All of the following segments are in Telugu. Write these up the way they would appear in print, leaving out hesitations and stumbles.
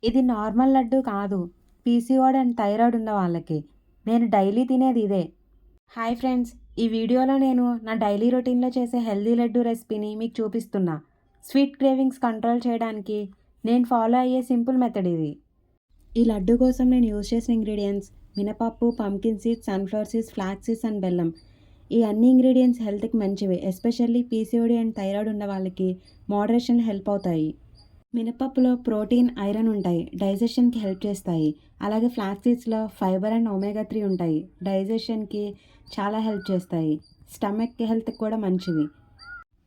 ఇది నార్మల్ లడ్డు కాదు. పీసీఓడి అండ్ థైరాయిడ్ ఉన్న వాళ్ళకి. నేను డైలీ తినేది ఇదే. Hi friends! ఈ వీడియోలో నేను నా డైలీ రొటీన్‌లో చేసే హెల్తీ లడ్డు రెసిపీని మీకు చూపిస్తున్నా. స్వీట్ క్రేవింగ్స్ కంట్రోల్ చేయడానికి నేను ఫాలో అయ్యే సింపుల్ మెథడ్ ఇది. ఈ లడ్డు కోసం నేను యూజ్ చేసిన ఇంగ్రీడియెంట్స్ మినపప్పు, pumpkin seeds, sunflower seeds, flax seeds and బెల్లం. ఈ అన్ని ఇంగ్రీడియెంట్స్ హెల్త్‌కి మంచివి. ఎస్పెషల్లీ పీసీఓడి అండ్ థైరాయిడ్ ఉన్న వాళ్ళకి మోడరేషన్‌లో హెల్ప్ అవుతాయి. మినపప్పులో ప్రోటీన్, ఐరన్ ఉంటాయి. డైజెషన్‌కి హెల్ప్ చేస్తాయి. అలాగే ఫ్లాక్స్ సీడ్స్‌లో ఫైబర్ అండ్ ఒమేగా 3 ఉంటాయి. డైజెషన్‌కి చాలా హెల్ప్ చేస్తాయి. స్టమక్ హెల్త్‌కి కూడా మంచివి.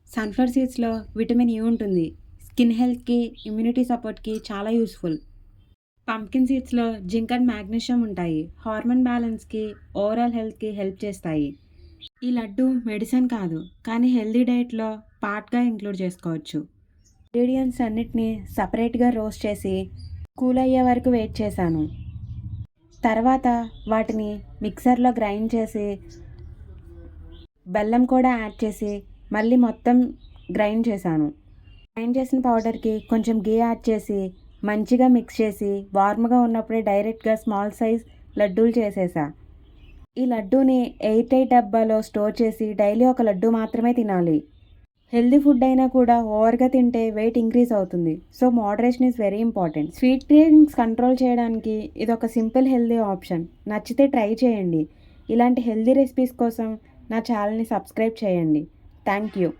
సన్‌ఫ్లవర్ సీడ్స్‌లో విటమిన్ యు ఉంటుంది. స్కిన్ హెల్త్‌కి, ఇమ్యూనిటీ సపోర్ట్‌కి చాలా యూస్‌ఫుల్. పంకిన్ సీడ్స్‌లో జింక్ అండ్ మాగ్నీషియం ఉంటాయి. హార్మోన్ బ్యాలెన్స్‌కి, ఓవరాల్ హెల్త్‌కి హెల్ప్ చేస్తాయి. ఈ లడ్డు మెడిసిన్ కాదు, కానీ హెల్తీ డైట్‌లో పార్ట్‌గా ఇంక్లూడ్ చేసుకోవచ్చు. ఇంగ్రీడియంట్స్ అన్నిటినీ సపరేట్గా రోస్ట్ చేసి కూల్ అయ్యే వరకు వెయిట్ చేశాను. తర్వాత వాటిని మిక్సర్లో గ్రైండ్ చేసి బెల్లం కూడా యాడ్ చేసి మళ్ళీ మొత్తం గ్రైండ్ చేశాను. గ్రైండ్ చేసిన పౌడర్కి కొంచెం గీ యాడ్ చేసి మంచిగా మిక్స్ చేసి వార్మ్గా ఉన్నప్పుడే డైరెక్ట్గా స్మాల్ సైజ్ లడ్డూలు చేసేసా. ఈ లడ్డూని ఎయిర్ టైట్ డబ్బాలో స్టోర్ చేసి డైలీ ఒక లడ్డు మాత్రమే తినాలి. హెల్దీ ఫుడ్ అయినా కూడా ఓవర్గా తింటే వెయిట్ ఇంక్రీజ్ అవుతుంది. So moderation is very important. Sweet cravings control చేయడానికి ఇది ఒక సింపుల్ హెల్దీ ఆప్షన్. నచ్చితే ట్రై చేయండి. ఇలాంటి హెల్దీ రెసిపీస్ కోసం నా ఛానల్ని సబ్స్క్రైబ్ చేయండి. Thank you.